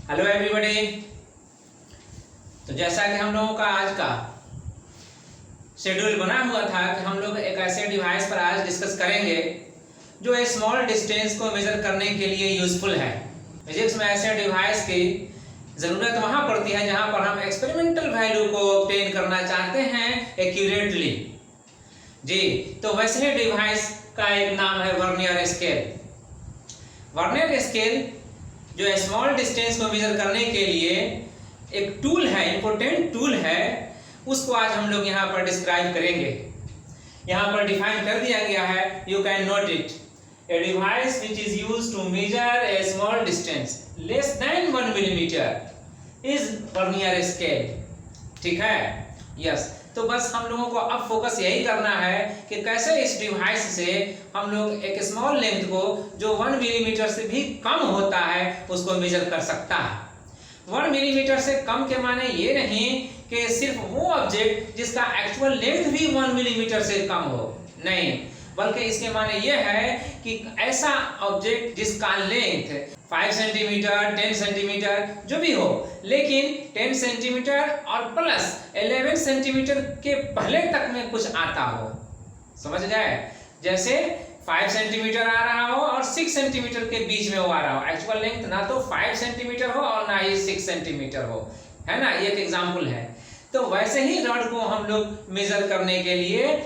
Hello everybody. तो जैसा कि हम लोगों का आज का शेड्यूल बना हुआ था कि हम लोग एक ऐसे डिवाइस पर आज डिस्कस करेंगे जो एक स्मॉल डिस्टेंस को मेजर करने के लिए यूजफुल है। फिजिक्स में ऐसे डिवाइस की ज़रूरत वहाँ पड़ती है जहाँ पर हम एक्सपेरिमेंटल वैल्यू को ऑब्टेन करना चाहते हैं एक्यूरेटली। जी, तो वैसे ही डिवाइस का एक नाम है वर्नियर स्केल। वर्नियर स्केल जो स्मॉल डिस्टेंस को मेजर करने के लिए एक टूल है, इंपॉर्टेंट टूल है, उसको आज हम लोग यहाँ पर डिस्क्राइब करेंगे। यहाँ पर डिफाइन कर दिया गया है, you can note it, a device which is used to measure a small distance less than 1 millimetre is vernier scale. ठीक है, यस। तो बस हम लोगों को अब फोकस यही करना है कि कैसे इस डिवाइस से हम लोग एक स्मॉल लेंथ को जो 1 मिलीमीटर से भी कम होता है उसको मेजर कर सकता है। 1 मिलीमीटर से कम के माने ये नहीं कि सिर्फ वो ऑब्जेक्ट जिसका एक्चुअल लेंथ भी 1 मिलीमीटर से कम हो, नहीं, बल्कि इसके माने ये है कि ऐसा ऑब्जेक्ट जिसका लेंथ 5 सेंटीमीटर, 10 सेंटीमीटर जो भी हो, लेकिन 10 सेंटीमीटर और प्लस 11 सेंटीमीटर के पहले तक में कुछ आता हो। समझ गए? जैसे 5 सेंटीमीटर आ रहा हो और 6 सेंटीमीटर के बीच में वो आ रहा हो, एक्चुअल लेंथ ना तो 5 सेंटीमीटर हो और ना ही 6 सेंटीमीटर हो, है ना? ये एक एग्जाम्पल है। तो वैसे ही रॉड को हम लोग मेजर करने के लिए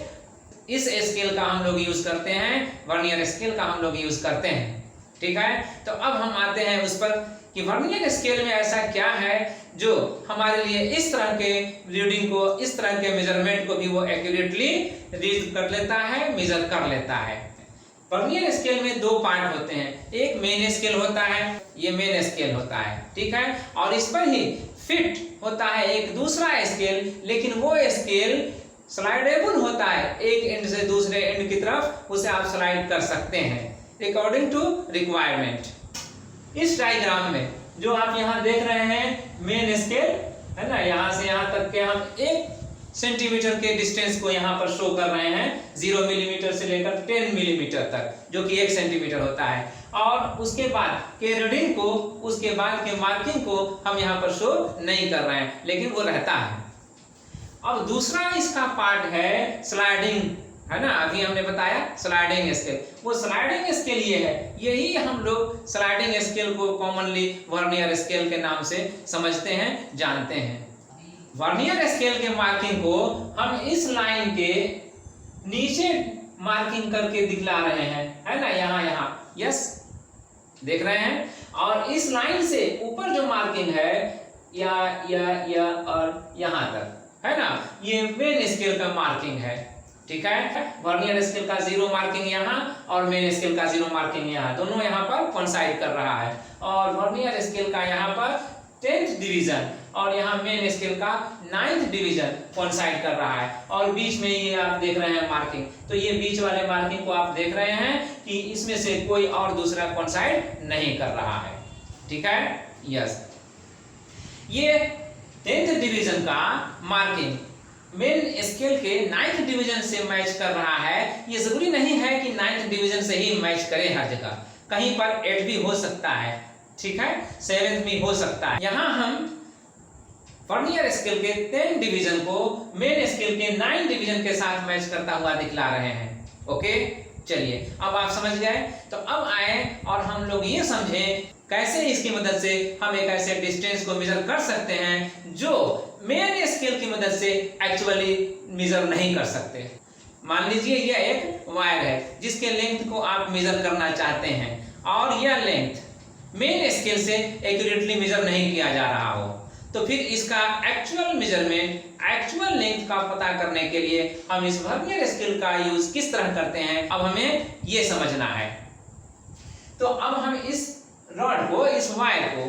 इस स्केल का हम लोग यूज करते हैं, वर्नियर स्केल का हम लोग यूज करते हैं। ठीक है, तो अब हम आते हैं उस पर कि वर्नियर स्केल में ऐसा क्या है जो हमारे लिए इस तरह के रीडिंग को, इस तरह के मेजरमेंट को भी वो एक्यूरेटली रीड कर लेता है, मेजर कर लेता है। वर्नियर स्केल में 2 पार्ट होते हैं, एक मेन स्केल होता है, ये मेन स्केल होता है, ठीक है, और इस पर ही फिट होता है एक दूसरा स्केल, लेकिन वो स्केल स्लाइडेबल होता है, एक एंड से दूसरे एंड की तरफ उसे आप स्लाइड कर सकते हैं अकॉर्डिंग टू रिक्वायरमेंट। इस डायग्राम में जो आप यहाँ देख रहे हैं मेन स्केल है ना, यहाँ से यहाँ तक के हम 1 सेंटीमीटर के डिस्टेंस को यहाँ पर शो कर रहे हैं, 0 मिलीमीटर से लेकर 10 मिलीमीटर तक, जो कि 1 सेंटीमीटर होता है, और उसके बाद के रीडिंग को, उसके बाद के मार्किंग को हम यहाँ पर शो नहीं कर रहे हैं, लेकिन वो रहता है। अब दूसरा इसका पार्ट है स्लाइडिंग, है ना, अभी हमने बताया स्लाइडिंग स्केल। वो स्लाइडिंग स्केल ये है, यही हम लोग स्लाइडिंग स्केल को कॉमनली वर्नियर स्केल के नाम से समझते हैं, जानते हैं। वर्नियर स्केल के मार्किंग को हम इस लाइन के नीचे मार्किंग करके दिखला रहे हैं, है ना, यहाँ यस, देख रहे हैं, और इस लाइन से ऊपर जो मार्किंग है या और यहाँ तक, है ना, ये मेन स्केल का मार्किंग है। ठीक है, वर्नियर स्केल का 0 मार्किंग यहाँ और मेन स्केल का 0 मार्किंग यहाँ, दोनों यहाँ पर कोइंसाइड कर रहा है, और वर्नियर स्केल का यहाँ पर 10th डिवीजन और यहाँ मेन स्केल का 9th डिवीजन कोइंसाइड कर रहा है, और बीच में ये आप देख रहे हैं मार्किंग। तो ये बीच वाले मार्किंग को आप देख रहे हैं कि इसमें से कोई और दूसरा कोइंसाइड नहीं कर रहा है। ठीक है, यस। ये 10th डिवीजन का मार्किंग मेन स्केल के 9th डिवीजन से मैच कर रहा है। ये जरूरी नहीं है कि 9th डिवीजन से ही मैच करे हर जगह, कहीं पर 8 भी हो सकता है, ठीक है, 7th भी हो सकता है। यहाँ हम वर्नियर स्केल के 10 डिवीजन को मेन स्केल के 9 डिवीजन के साथ मैच करता हुआ दिखला रहे हैं। ओके, चलिए, अब आप समझ गए। तो अब आए और हम लोग ये समझें कैसे इसकी मदद से हम एक ऐसे डिस्टेंस को मेजर कर सकते हैं जो मेन स्केल की मदद से एक्चुअली मेजर नहीं कर सकते। मान लीजिए यह एक वायर है जिसके लेंथ को आप मेजर करना चाहते हैं, और यह लेंथ मेन स्केल से एक्यूरेटली मेजर नहीं किया जा रहा हो, तो फिर इसका एक्चुअल मेजरमेंट, एक्चुअल लेंथ का पता करने के लिए हम इस वर्नियर स्केल का यूज किस तरह करते हैं, अब हमें ये समझना है। तो अब हम इस रॉड को, इस वायर को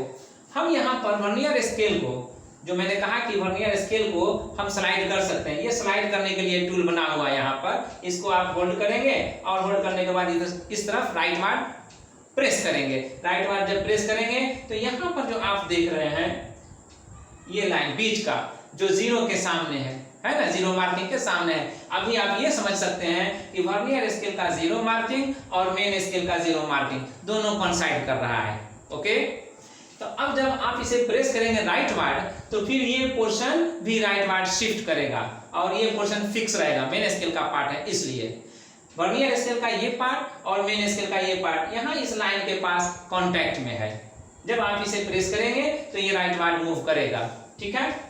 हम यहाँ पर वर्नियर स्केल को, जो मैंने कहा कि वर्नियर स्केल को हम स्लाइड कर सकते हैं, ये स्लाइड करने के लिए टूल बना हुआ है यहाँ पर, इसको आप होल्ड करेंगे और होल्ड करने के बाद इस तरफ राइट मार्क प्रेस करेंगे। राइट मार्क जब प्रेस करेंगे तो यहाँ पर जो आप देख रहे हैं ये लाइन बीच का जो 0 के सामने है ना, 0 मार्किंग के सामने है। अभी आप ये समझ सकते हैं कि वर्नियर स्केल का 0 मार्किंग और मेन स्केल का 0 मार्किंग दोनों कोइंसाइड कर रहा है। ओके, तो अब जब आप इसे प्रेस करेंगे राइटवर्ड तो फिर ये पोर्शन भी राइटवर्ड शिफ्ट करेगा और ये पोर्शन फिक्स रहेगा, मेन स्केल का पार्ट है इसलिए। वर्नियर स्केल का ये पार्ट और मेन स्केल का ये पार्ट यहाँ इस लाइन के पास कांटेक्ट में है। जब आप इसे प्रेस करेंगे तो ये राइटवर्ड मूव करेगा, ठीक है।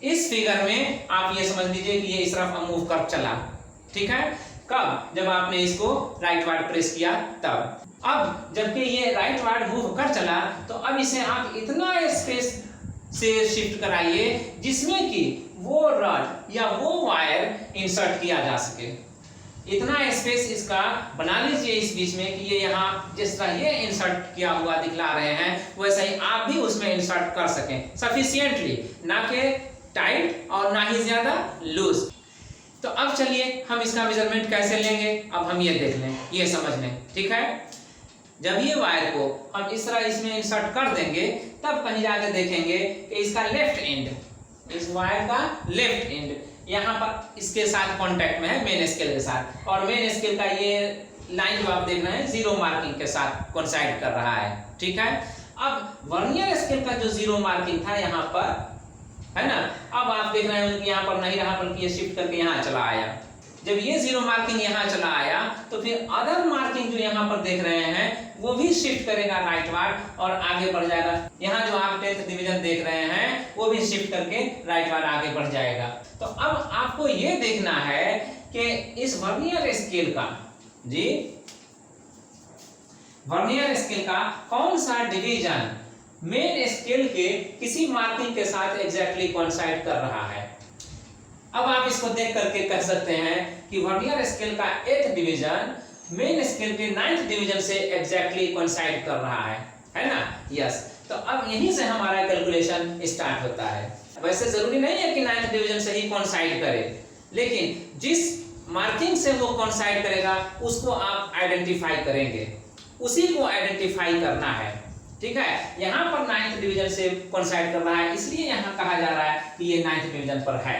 इस फिगर में आप ये समझ लीजिए कि ये इस तरफ मूव कर चला, ठीक है। कब? जब आपने इसको राइटवर्ड प्रेस किया तब। अब जबकि ये राइटवर्ड मूव कर चला तो अब इसे आप इतना स्पेस से शिफ्ट कराइए जिसमें कि वो रॉड या वो वायर इंसर्ट किया जा सके। इतना स्पेस इसका बना लीजिए इस बीच में कि ये यहाँ जिस तरह ये इंसर्ट किया हुआ दिखला रहे हैं वैसा ही आप भी उसमें इंसर्ट कर सकें सफिशिएंटली, ना कि टाइट और ना ही ज्यादा लूज। तो अब चलिए हम इसका मेजरमेंट कैसे लेंगे, अब हम ये देख लें, ये समझ लें, ठीक है। जब ये वायर को हम इस तरह इसमें इंसर्ट कर देंगे तब कहीं जाके देखेंगे कि इसका लेफ्ट एंड, इस वायर का लेफ्ट एंड यहाँ पर इसके साथ कांटेक्ट में है मेन स्केल के साथ, और मेन स्केल का ये लाइन जो आप देख रहे हैं जीरो मार्किंग के साथ कोइंसाइड कर रहा है, ठीक है। अब वर्नियर स्केल का जो जीरो मार्किंग था यहाँ पर, है ना, अब आप देख रहे हैं कि यहाँ पर नहीं रहा बल्कि ये शिफ्ट करके यहाँ चला आया। जब ये जीरो मार्किंग यहाँ चला आया तो फिर अदर मार्किंग जो यहाँ पर देख रहे हैं वो भी शिफ्ट करेगा राइटवर्ड और आगे बढ़ जाएगा। यहाँ जो आप 10th डिवीजन देख रहे हैं वो भी शिफ्ट करके राइटवर्ड आगे बढ़ जाएगा। तो अब आपको ये देखना है कि इस वर्नियर स्केल का, जी वर्नियर स्केल का कौन सा डिवीजन मेन स्केल के किसी मार्किंग के साथ एग्जैक्टली कोइंसाइड कर रहा है। अब आप इसको देख करके कह सकते हैं कि वर्नियर स्केल का 8th डिवीजन मेन स्केल के 9th डिवीजन से एग्जैक्टली कोइंसाइड कर रहा है ना, यस। तो अब यहीं से हमारा कैलकुलेशन स्टार्ट होता है। वैसे जरूरी नहीं है कि 9th डिवीजन से ही कोइंसाइड करे, लेकिन जिस मार्किंग से वो कोइंसाइड करेगा उसको आप आइडेंटिफाई करेंगे, उसी को आइडेंटिफाई करना है, ठीक है। यहाँ पर 9th डिवीजन से कोइंसाइड कर रहा है इसलिए यहाँ कहा जा रहा है कि ये 9th डिवीजन पर है,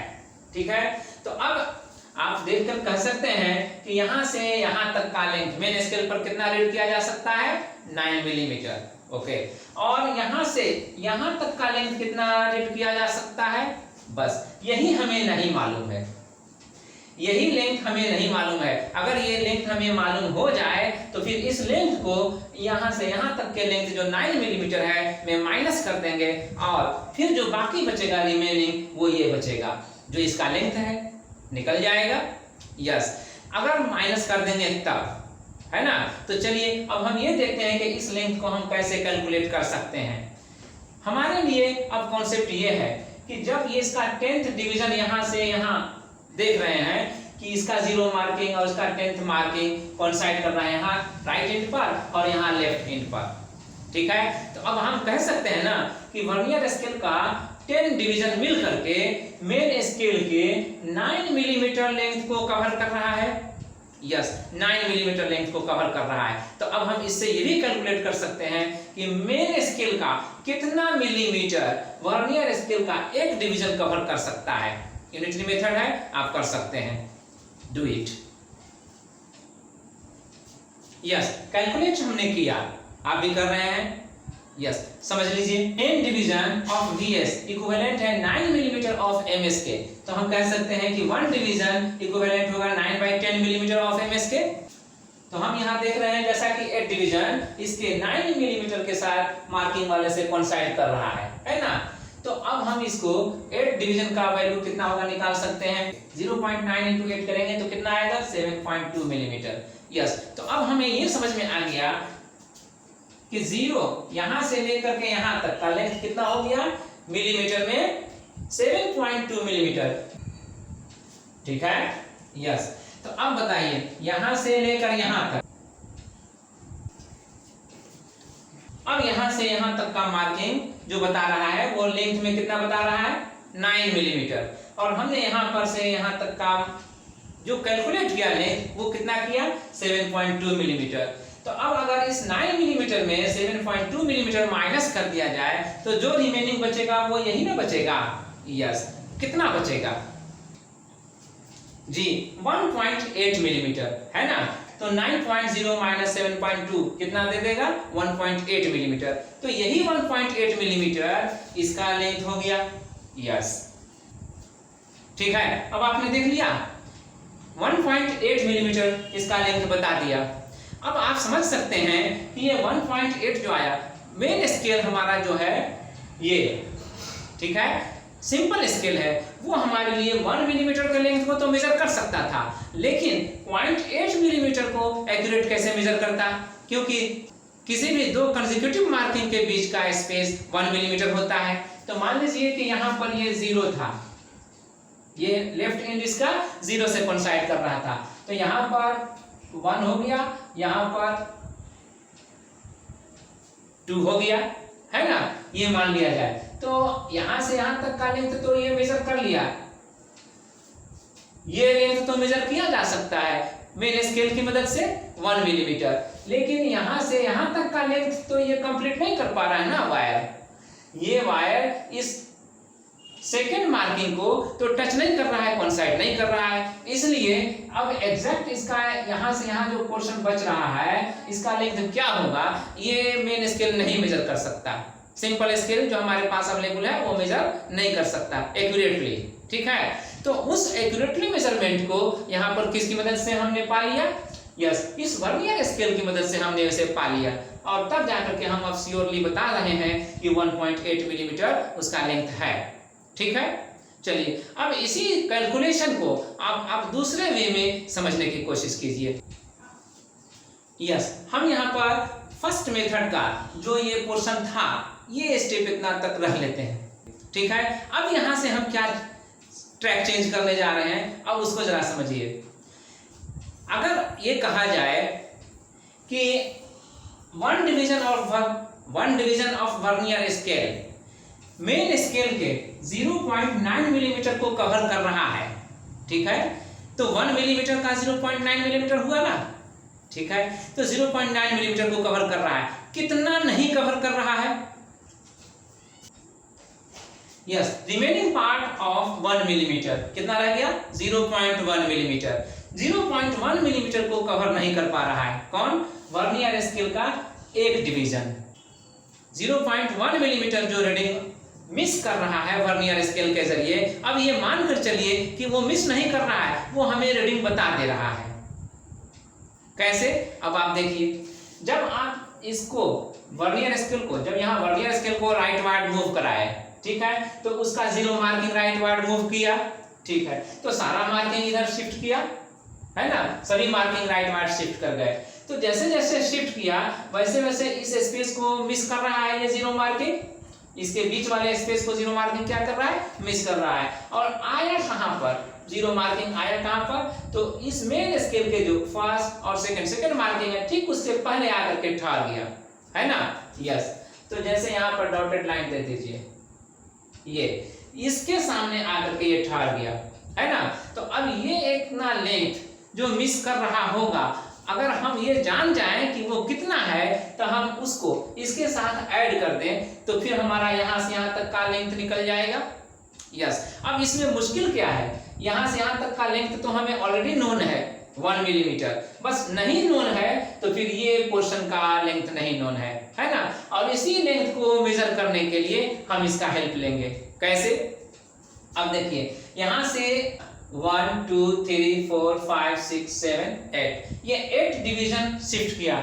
ठीक है। तो अब आप देखकर कह सकते हैं कि यहाँ से यहाँ तक का लेंथ मेन स्केल पर कितना रीड किया जा सकता है, 9 मिलीमीटर, ओके। और यहाँ से यहाँ तक का लेंथ कितना रीड किया जा सकता है, बस यही हमें नहीं मालूम है, यही लेंथ हमें नहीं मालूम है। अगर ये लेंथ हमें मालूम हो जाए तो फिर इस लेंथ को यहाँ से यहाँ तक के लेंथ जो 9 मिलीमीटर है में माइनस कर देंगे और फिर जो बाकी बचेगा रिमेनिंग वो ये बचेगा, जो इसका लेंथ है निकल जाएगा, यस। अगर माइनस कर देंगे तब, है ना। तो चलिए अब हम ये देखते हैं कि इस लेंथ को हम कैसे कैलकुलेट कर सकते हैं। हमारे लिए अब कॉन्सेप्ट ये है कि जब ये इसका 10th डिवीजन यहाँ से यहाँ देख रहे हैं कि इसका जीरो मार्किंग और इसका 10th मार्किंग कोइंसाइड कर रहा है यहाँ राइट एंड पर और यहाँ लेफ्ट एंड पर, ठीक है। तो अब हम कह सकते हैं ना कि वर्नियर स्केल का 10 डिवीजन मिल करके मेन स्केल के 9 मिलीमीटर लेंथ को कवर कर रहा है, यस 9 मिलीमीटर लेंथ को कवर कर रहा है। तो अब हम इससे ये भी कैलकुलेट कर सकते हैं कि मेन स्केल का कितना मिलीमीटर वर्नियर स्केल का एक डिवीजन कवर कर सकता है। यूनिटरी मेथड है, आप कर सकते हैं, डू इट, यस। कैलकुलेट हमने किया, आप भी कर रहे हैं, यस। समझ लीजिए main division of VS equivalent है 9 मिलीमीटर ऑफ MS के, तो हम कह सकते हैं कि 1 डिवीजन इक्विवेलेंट होगा 9/10 मिलीमीटर ऑफ MS के। तो हम यहाँ देख रहे हैं जैसा कि 8 डिवीजन इसके 9 मिलीमीटर के साथ मार्किंग वाले से कोइंसाइड कर रहा है ना। तो अब हम इसको 8 डिवीजन का वैल्यू कितना होगा निकाल सकते हैं। 0.9 into 8 करेंगे तो कितना आएगा, 7.2 मिलीमीटर, यस। तो अब हमें ये समझ में आ गया कि जीरो यहां से लेकर के यहां तक का लेंथ कितना हो गया मिलीमीटर में, 7.2 मिलीमीटर, ठीक है, यस। तो अब बताइए यहां से लेकर यहां तक, अब यहां से यहां तक का मार्किंग जो बता रहा है वो लेंथ में कितना बता रहा है, 9 मिलीमीटर, और हमने यहां पर से यहां तक का जो कैलकुलेट किया लेंथ वो कितना किया, 7.2 मिलीमीटर। तो अब अगर इस 9 मिलीमीटर में 7.2 मिलीमीटर माइनस कर दिया जाए तो जो रिमेनिंग बचेगा वो यही ना बचेगा, यस। कितना बचेगा जी, 1.8 मिलीमीटर, है ना। तो 9.0 माइनस 7.2 कितना दे देगा 1.8 मिलीमीटर। तो यही 1.8 मिलीमीटर इसका लेंथ हो गया। यस ठीक है, अब आपने देख लिया 1.8 मिलीमीटर इसका लेंथ बता दिया। अब आप समझ सकते हैं कि ये 1.8 जो आया, मेन स्केल हमारा जो है ये, ठीक है, सिंपल स्केल है, वो हमारे लिए 1 मिलीमीटर के लेंथ को तो मेजर कर सकता था, लेकिन 0.8 मिलीमीटर को एक्यूरेट कैसे मेजर करता, क्योंकि किसी भी दो कंसेक्यूटिव मार्किंग के बीच का स्पेस 1 मिलीमीटर होता है। तो मान लीजिए कि यहाँ पर ये 0 था, ये लेफ्ट एंड इसका 0 से कोइंसाइड कर रहा था, तो यहाँ पर 1 हो गया, यहाँ पर 2 हो गया, है ना, ये मान लिया जाए। तो यहां से यहां तक का लेंथ तो ये मेजर कर लिया, ये लेंथ तो मेजर किया जा सकता है मेन स्केल की मदद से 1 मिलीमीटर, लेकिन यहां से यहां तक का लेंथ तो ये कंप्लीट नहीं कर पा रहा है ना वायर। ये वायर इस सेकेंड मार्किंग को तो टच नहीं कर रहा है, कोइंसाइड नहीं कर रहा है, इसलिए अब एग्जैक्ट इसका यहां से यहां जो पोर्शन बच रहा है इसका लेंथ क्या होगा ये मेन स्केल नहीं मेजर कर सकता। सिंपल स्केल जो हमारे पास अवेलेबल है वो मेजर नहीं कर सकता एक्यूरेटली, ठीक है। तो उस एक्यूरेटली मेजरमेंट को यहाँ पर किसकी मदद से हमने पा लिया, यस, इस वर्नियर स्केल की मदद से हमने इसे पा लिया, और तब जाकर के हम अब श्योरली बता रहे हैं कि 1.8 मिलीमीटर उसका लेंथ है, ठीक है। चलिए अब इसी कैलकुलेशन को आप दूसरे वे में समझने की कोशिश कीजिए। यस, हम यहाँ पर फर्स्ट मेथड का जो ये पोर्शन था ये स्टेप इतना तक रख लेते हैं, ठीक है। अब यहाँ से हम क्या ट्रैक चेंज करने जा रहे हैं, अब उसको जरा समझिए। अगर ये कहा जाए कि one division of vernier scale main scale के 0.9 मिलीमीटर को कवर कर रहा है, ठीक है, तो 1 मिलीमीटर का 0.9 मिलीमीटर हुआ ना, ठीक है, तो 0.9 मिलीमीटर को कवर कर रहा है। कितना नहीं कवर कर रहा है, yes, remaining part of 1 millimetre कितना रह गया 0.1 मिलीमीटर। 0.1 मिलीमीटर को कवर नहीं कर पा रहा है कौन, वर्नियर स्केल का एक डिवीजन। 0.1 मिलीमीटर जो रीडिंग मिस कर रहा है वर्नियर स्केल के जरिए, अब ये मानकर चलिए कि वो मिस नहीं कर रहा है, वो हमें रीडिंग बता दे रहा है। कैसे, अब आप देखिए, जब आप इसको वर्नियर स्केल को, जब यहाँ वर्नियर स्केल को राइट वार्ड मूव कराए, ठीक है, तो उसका 0 मार्किंग राइट वार्ड मूव किया, ठीक है, तो सारा मार्किंग इधर शिफ्ट किया, है ना, सभी मार्किंग राइट वार्ड शिफ्ट कर गए। तो जैसे जैसे शिफ्ट किया वैसे वैसे इस स्पेस को मिस कर रहा है ये 0 मार्किंग, इसके बीच वाले स्पेस को 0 मार्किंग क्या कर रहा है, मिस कर रहा है। और आया कहां पर 0 मार्किंग, आया कहां पर, तो इस मेन स्केल के जो फर्स्ट और सेकंड मार्किंग है ठीक उससे पहले आकर के ठहर गया, है ना, यस। तो जैसे यहाँ पर डॉटेड लाइन दे दीजिए, ये इसके सामने आकर के ये ठहर गया, है ना। तो अब ये एक ना लेंथ जो मिस कर रहा होगा, अगर हम ये जान जाएं कि वो कितना है तो हम उसको इसके साथ ऐड कर दें, तो फिर हमारा यहाँ से यहाँ तक का लेंथ निकल जाएगा। यस, अब इसमें मुश्किल क्या है, यहाँ से यहाँ तक का लेंथ तो हमें ऑलरेडी नोन है 1 मिलीमीटर, बस नहीं नोन है तो फिर ये पोर्शन का लेंथ नहीं नोन है ना। और इसी लेंथ को मेजर करने के लिए हम इसका हेल्प लेंगे। कैसे, अब देखिए, यहाँ से 1 2 3 4 5 6 7 8, ये 8 डिवीजन शिफ्ट किया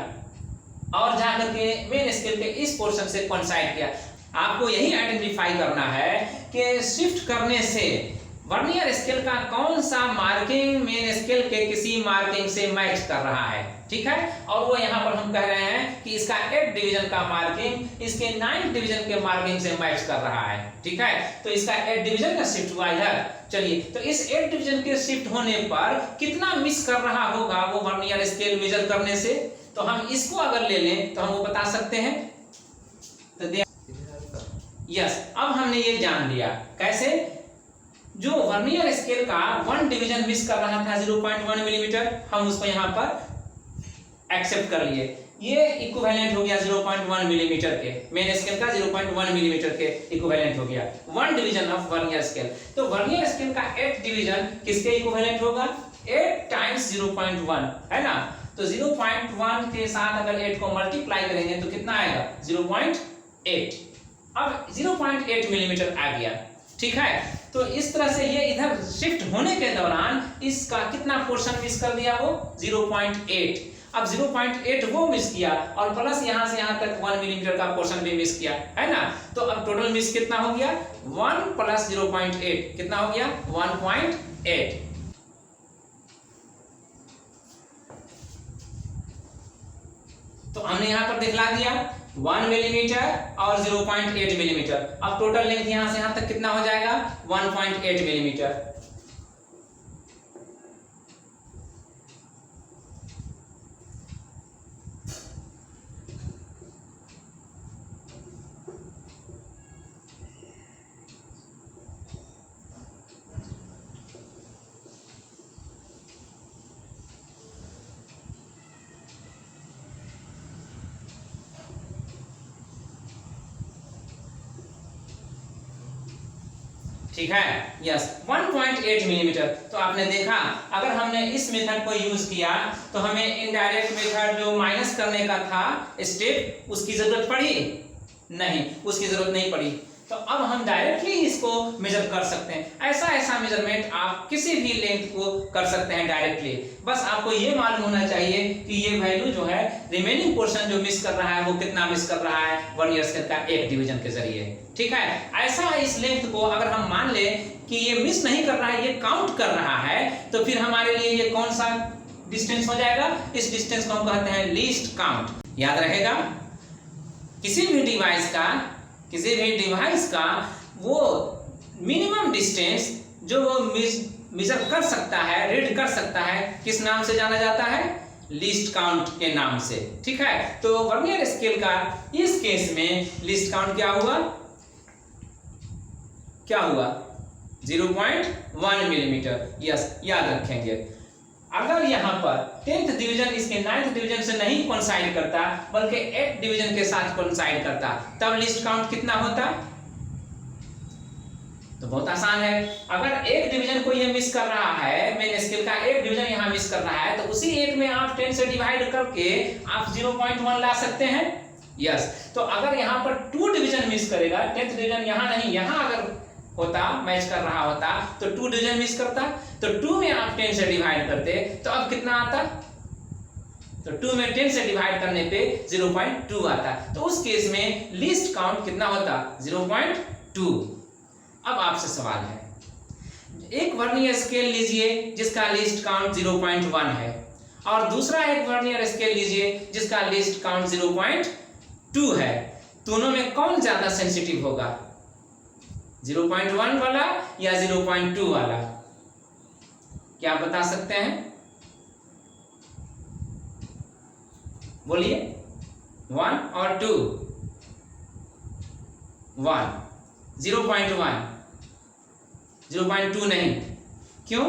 और जाकर के मेन स्केल के इस पोर्शन से कोइंसाइड किया। आपको यही आइडेंटिफाई करना है कि शिफ्ट करने से वर्नियर स्केल का कौन सा मार्किंग मेन स्केल के किसी मार्किंग से मैच कर रहा है, ठीक है। और वो यहाँ पर हम कह रहे हैं कि इसका 8 डिवीजन का मार्किंग इसके 9 डिवीजन के मार्किंग से मैच कर रहा है, ठीक है। तो इसका 8 डिवीजन का शिफ्ट हुआ इधर। चलिए, तो इस 8 डिवीजन के शिफ्ट होने पर कितना मिस कर रहा होगा वो वर्नियर स्केल मेजर करने से, तो हम इसको अगर ले लें तो हम वो बता सकते हैं। तो यस, अब हमने ये जान लिया कैसे, जो वर्नियर स्केल का 1 डिवीजन मिस कर रहा था 0.1 मिलीमीटर, हम उसको यहाँ पर एक्सेप्ट कर लिए, ये इक्विवेलेंट हो गया 0.1 मिलीमीटर के, मेन स्केल का 0.1 मिलीमीटर के इक्विवेलेंट हो गया 1 डिवीजन ऑफ वर्नियर स्केल। तो वर्नियर स्केल का 8 डिवीजन किसके इक्विवेलेंट होगा, 8 टाइम्स 0.1, है ना। तो 0.1 के साथ अगर 8 को मल्टीप्लाई करेंगे तो कितना आएगा 0.8। अब 0.8 मिलीमीटर आ गया, ठीक है। तो इस तरह से ये इधर शिफ्ट होने के दौरान इसका कितना पोर्शन मिस कर दिया, वो 0.8। अब 0.8 वो मिस किया और प्लस यहां से यहां तक 1 मिलीमीटर का पोर्शन भी मिस किया, है ना। तो अब टोटल मिस कितना हो गया 1 प्लस 0.8 कितना हो गया 1.8। तो हमने यहां पर दिखला दिया 1 मिलीमीटर और 0.8 मिलीमीटर। अब टोटल लेंथ यहां से यहां तक कितना हो जाएगा 1.8 मिलीमीटर। ठीक है, यस 1.8 मिलीमीटर। तो आपने देखा अगर हमने इस मेथड को यूज किया तो हमें इनडायरेक्ट मेथड जो माइनस करने का था स्टेप उसकी जरूरत पड़ी नहीं, उसकी जरूरत नहीं पड़ी। तो अब हम डायरेक्टली इसको मेजर कर सकते हैं। ऐसा मेजरमेंट आप किसी भी लेंथ को कर सकते हैं डायरेक्टली। बस आपको ये मालूम होना चाहिए कि ये वैल्यू जो है रिमेनिंग पोर्शन जो मिस कर रहा है वो कितना मिस कर रहा है वर्नियर स्केल का एक डिवीजन के जरिए, ठीक है। ऐसा इस लेंथ को अगर हम मान ले कि ये मिस नहीं कर रहा है, ये काउंट कर रहा है, तो फिर हमारे लिए ये कौन सा डिस्टेंस हो जाएगा, इस डिस्टेंस को हम कहते हैं लीस्ट काउंट। याद रहेगा किसी भी डिवाइस का वो मिनिमम डिस्टेंस जो वो मेजर कर सकता है, रीड कर सकता है, किस नाम से जाना जाता है, लीस्ट काउंट के नाम से, ठीक है। तो वर्नियर स्केल का इस केस में लीस्ट काउंट क्या हुआ 0.1 मिलीमीटर। यस, याद रखेंगे। अगर यहाँ पर 10th डिवीजन इसके 9th डिवीजन से नहीं कोइंसाइड करता बल्कि 8th डिवीजन के साथ कोइंसाइड करता तब लिस्ट काउंट कितना होता। तो बहुत आसान है, अगर एक डिवीजन को ये मिस कर रहा है, मेन स्केल का एक डिवीजन यहाँ मिस कर रहा है, तो उसी एक में आप 10 से डिवाइड करके आप 0.1 ला सकते हैं। यस, तो अगर यहाँ पर 2 डिवीजन मिस करेगा, 10th डिवीजन यहाँ नहीं, यहाँ अगर होता मैच कर रहा होता तो 2 डिवीजन मिस करता, तो 2 में आप 10 से डिवाइड करते तो अब कितना आता, तो 2 में 10 से डिवाइड करने पे 0.2 आता। तो उस केस में लीस्ट काउंट कितना होता 0.2। अब आपसे सवाल है, एक वर्नियर स्केल लीजिए जिसका लीस्ट काउंट 0.1 है और दूसरा एक वर्नियर स्केल लीजिए जिसका लीस्ट काउंट 0.2 है। दोनों में कौन ज्यादा सेंसिटिव होगा, 0.1 वाला या 0.2 वाला, क्या बता सकते हैं, बोलिए। 1 और 2, 1 0.2 नहीं, क्यों,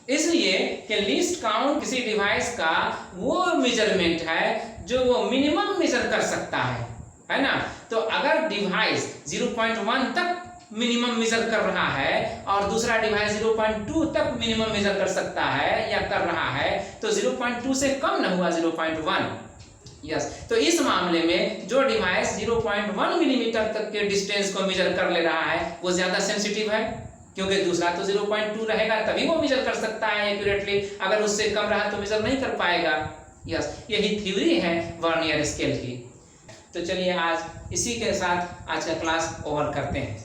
इसलिए कि लीस्ट काउंट किसी डिवाइस का वो मेजरमेंट है जो वो मिनिमम मेजर कर सकता है ना। तो अगर डिवाइस 0.1 तक मिनिमम मेजर कर रहा है और दूसरा डिवाइस 0.2 तक मिनिमम मेजर कर सकता है या कर रहा है, तो 0.2 से कम न हुआ 0.1। यस, तो इस मामले में जो डिवाइस 0.1 मिलीमीटर तक के डिस्टेंस को मेजर कर ले रहा है वो ज्यादा सेंसिटिव है, क्योंकि दूसरा तो 0.2 रहेगा तभी वो मेजर कर सकता है एक्यूरेटली, अगर उससे कम रहा तो मेजर नहीं कर पाएगा। यस, यही थ्योरी है वर्नियर स्केल की। तो चलिए आज इसी के साथ आज का क्लास ओवर करते हैं।